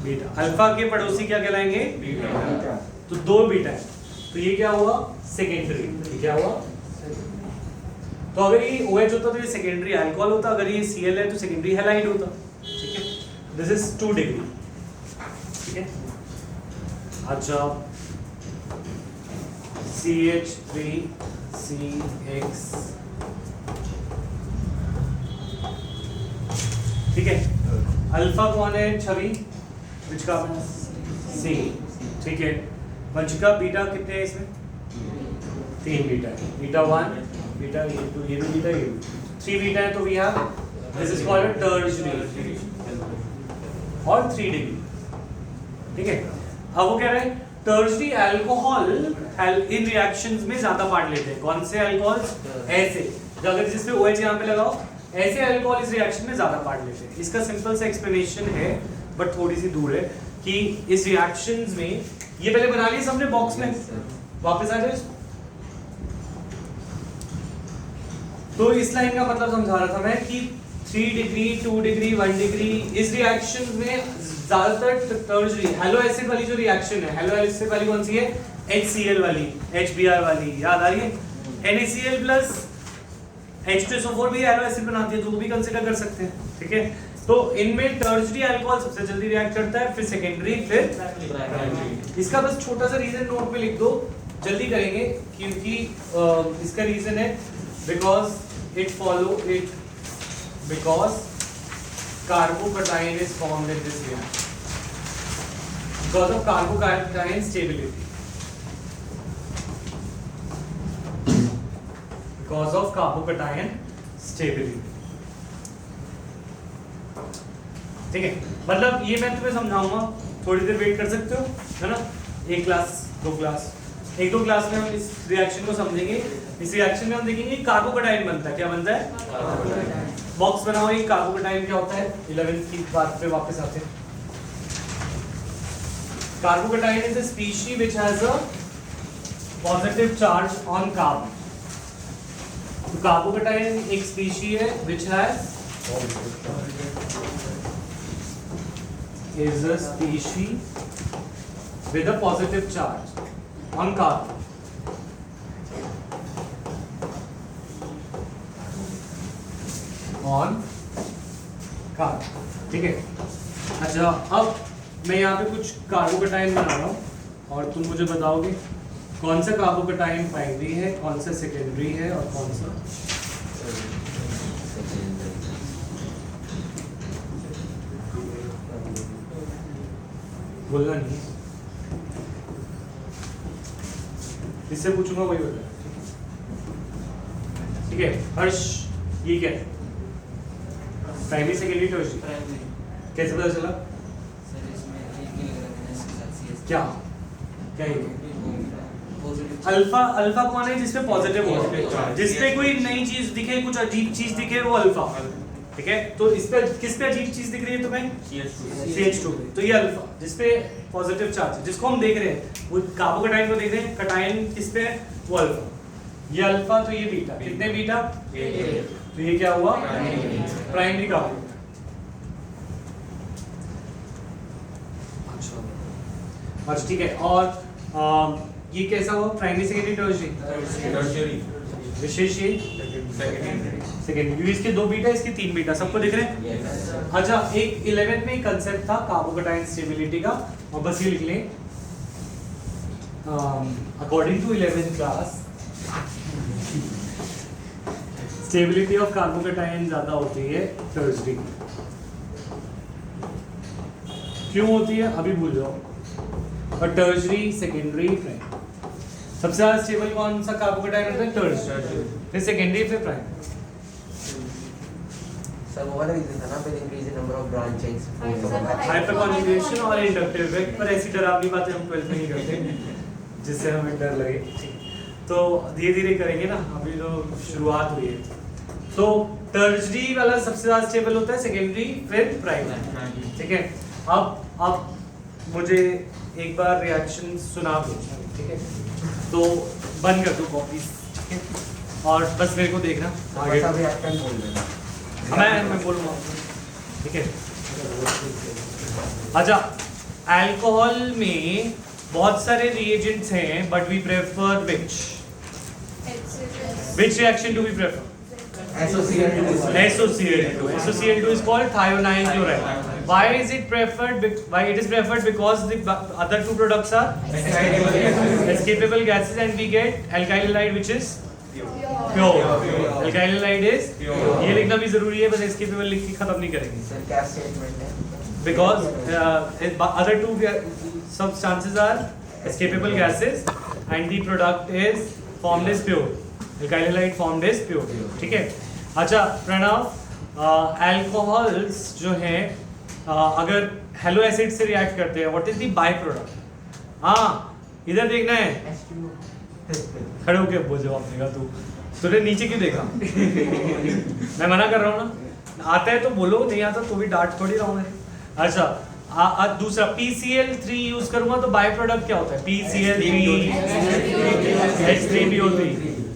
बीटा। अल्फा के पड़ोसी क्या कहलाएंगे? बीटा। तो 2 बीटा है, तो ये क्या हुआ? सेकेंडरी। ये क्या हुआ? तो अगर ये OH होता तो ये सेकेंडरी अल्कोहल होता, अगर ये Cl है तो सेकेंडरी हैलाइड होता, ठीक है। दिस इज 2 डिग्री, ठीक है। अच्छा, CH3CX, ठीक है। अल्फा कौन है छवि? Which carbon? C, ठीक है। वंशिका बीटा कितने हैं इसमें? 3 बीटा है। बीटा 1, बीटा ये 2, ये भी बीटा, ये भी 3 बीटा है। तो we have this is called a tertiary और 3 डिग्री, ठीक है। अब वो कह रहे हैं टर्शियरी अल्कोहल इन रिएक्शंस में ज्यादा पार्ट लेते हैं। कौन से अल्कोहल्स? ऐसे, अगर जिसपे OH यहाँ पे लगाओ, ऐसे अल्कोहल इस रिएक्शन में ज्यादा पार्ट लेते हैं। इसका सिंपल सा एक्सप्लेनेशन है, बट थोड़ी सी दूर है, कि इस रिएक्शंस में ये पहले बना लिए सबने बॉक्स में, वापस आ जाओ। तो इस लाइन का मतलब समझा रहा था मैं कि 3 डिग्री, 2 डिग्री, 1 डिग्री, इस रिएक्शन में ज्यादातर टर्शियरी हेलो एसिड वाली जो रिएक्शन है, हेलो एसिड वाली कौन सी है? HCl वाली, HBr वाली, याद आ रही है? NaCl प्लस H2SO4 भी हेलो एसिड बनाती है, तो वो भी कंसीडर कर सकते हैं, ठीक है। तो इनमें टर्शियरी अल्कोहल सबसे जल्दी रिएक्ट करता है, फिर सेकेंडरी, फिर प्राइमरी। इसका बस छोटा सा रीजन नोट पे लिख दो, जल्दी करेंगे, क्योंकि इसका रीजन है because carbocation is formed in this reaction because of carbocation stability. Because of carbocation stability, ठीक है। मतलब ये मैं तुम्हें समझाऊंगा, थोड़ी देर वेट कर सकते हो, है ना। 1 क्लास 2 क्लास, 1-2 क्लास में हम इस रिएक्शन को समझेंगे। इस रिएक्शन में हम देखेंगे कार्बोकेटाइन बनता है। क्या बनता है? बॉक्स बनाओ, ये कार्बोकेटाइन क्या होता है? 11th की बात पे वापस आते हैं। Carbocation is a species which has a positive charge on carbon. तो कार्बोकेटाइन एक स्पीशीज है which has is a species with a positive charge on carbon. On carbon, ठीक है। अच्छा, अब मैं यहाँ पे कुछ कार्बोकेटाइन बना रहा हूँ और तुम मुझे बताओगे कौन सा कार्बोकेटाइन प्राइमरी है, कौन सा सेकेंडरी है और कौन सा बोलना नहीं, इससे पूछूंगा वही बता, ठीक है। हर्ष, ये क्या है? प्राइमरी सेकेंडरी टर्शियरी, कैसे पता चला? क्या क्या ये अल्फा? अल्फा कौन है? जिसपे पॉजिटिव हो, जिसपे कोई नई चीज दिखे, कुछ अजीब चीज दिखे, वो अल्फा, ठीक है। तो इस पे किस पे अजीब चीज दिख रही है तुम्हें? CH2 पे, तो ये अल्फा जिसपे पॉजिटिव चार्ज है, जिसको हम देख रहे हैं, वो कार्बोकेटाइन को देख रहे हैं। कटाइन किस पे है? वो अल्फा, ये अल्फा, तो ये बीटा। कितने बीटा? तो ये क्या हुआ? Primary carbocation. अच्छा ठीक है। और ये कैसा हुआ? प्राइमरी सेकेंडरी टर्शियरी, विशेष ये सेकेंडरी। इसके 2 बीटा, इसके 3 बीटा, सबको दिख रहे हैं। अच्छा, एक 11th में एक कंसेप्ट था कार्बोकेटाइन स्टेबिलिटी का, और बस ये लिख लें, according to 11th class stability of carbocation ज्यादा होती है टर्शरी। क्यों होती है अभी भूल जाओ। और टर्शरी, सेकेंडरी, प्राइमरी। सबसे ज्यादा स्टेबल कौन सा कार्बोकेटाइन होता है? टर्शरी, फिर सेकेंडरी, फिर प्राइमरी। सर वो वाला रीजन था ना, फिर increase in number of branches, hyper conjugation और इंडक्टिव इफेक्ट। पर ऐसी डरावनी बातें हम 12th में नहीं करते जिससे हमें डर लगे। तो धीरे धीरे करेंगे ना, अभी तो शुरुआत हुई है। तो टर्शरी वाला सबसे ज्यादा स्टेबल होता है, सेकेंडरी, फिर प्राइमरी। ठीक है, अब मुझे एक बार रिएक्शन सुना दो, ठीक है? तो बंद कर दो कॉपीज, ठीक है? और बस मेरे को देखना आगे। सब रिएक्टेंट बोल देना। मैं बोलूँगा, ठीक है? अच्छा, अल्कोहल में बहुत सारे रिएजेंट्स हैं, but we prefer which reaction do we prefer? SOCl2. SOCl2 is called thionyl chloride. Why is it preferred? Why it is preferred? Because the other two products are escapable gases, and we get alkyl halide which is pure. Alkyl halide is pure. ये लिखना भी जरूरी है, बस escapable लिख के खत्म नहीं करेंगे। सर क्या स्टेटमेंट है? Because other two substances are escapable gases and the product is formed as pure. Alkyl halide formed as pure. ठीक है? अच्छा प्रणव, अल्कोहल्स जो हैं अगर हेलो एसिड से रिएक्ट करते हैं, what is the by product? हाँ इधर देखना है, खड़े होके बोल जवाब देगा तू। तूने नीचे क्यों देखा? मैं मना कर रहा हूँ ना, आता है तो बोलो, नहीं आता तो भी डांट थोड़ी रहा हूँ मैं। अच्छा दूसरा PCl3 यूज करूंगा तो बाय प्रोडक्ट क्या होता है? PCl3 H3PO3।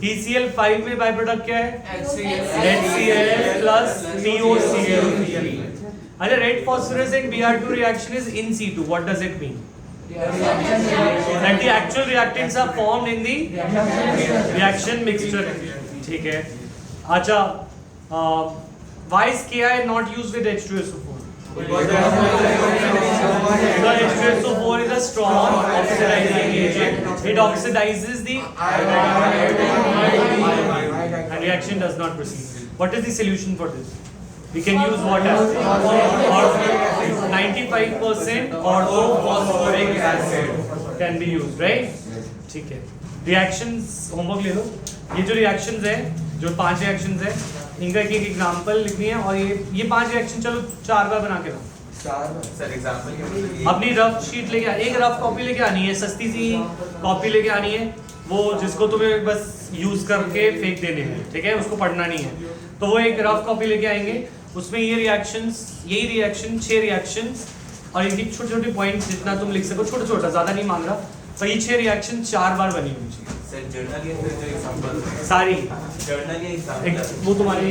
PCl5 में बाय प्रोडक्ट क्या है? HCl plus POCl3। अच्छा, red phosphorus and Br2 reaction is in situ. What does it mean? That the actual reactants are formed in the reaction mixture. ठीक है। अच्छा, why is Ki not used with H2SO4? Because H2SO4 is a strong oxidizing agent. It oxidizes the iodide and reaction does not proceed. What is the solution for this? We can use water or 95% orthophosphoric acid can be used, right? ठीक है। Reactions homework ले लो। ये जो reactions है, जो 5 reactions है, इनका एक एग्जांपल लिखनी है, और ये 5 रिएक्शन चलो 4 बार बना के लाओ। सर एग्जांपल अपनी रफ शीट लेके एक रफ कॉपी लेके आनी है, सस्ती सी कॉपी लेके आनी है, वो जिसको तुम्हें बस यूज करके फेंक देने हैं, ठीक है? उसको पढ़ना नहीं है। तो वो एक रफ कॉपी लेके आएंगे, उसमें ये रिएक्शंस, यही रिएक्शन 6 रिएक्शंस और इनकी छोटे छोटे पॉइंट्स जितना तुम लिख सको, छोटा छोटा, ज्यादा नहीं मांग रहा। तो ये 6 रिएक्शन 4 बार बनी हुई चाहिए। सर जर्नल या फिर जो एग्जांपल सारी जर्नल या एग्जांपल वो तुम्हारी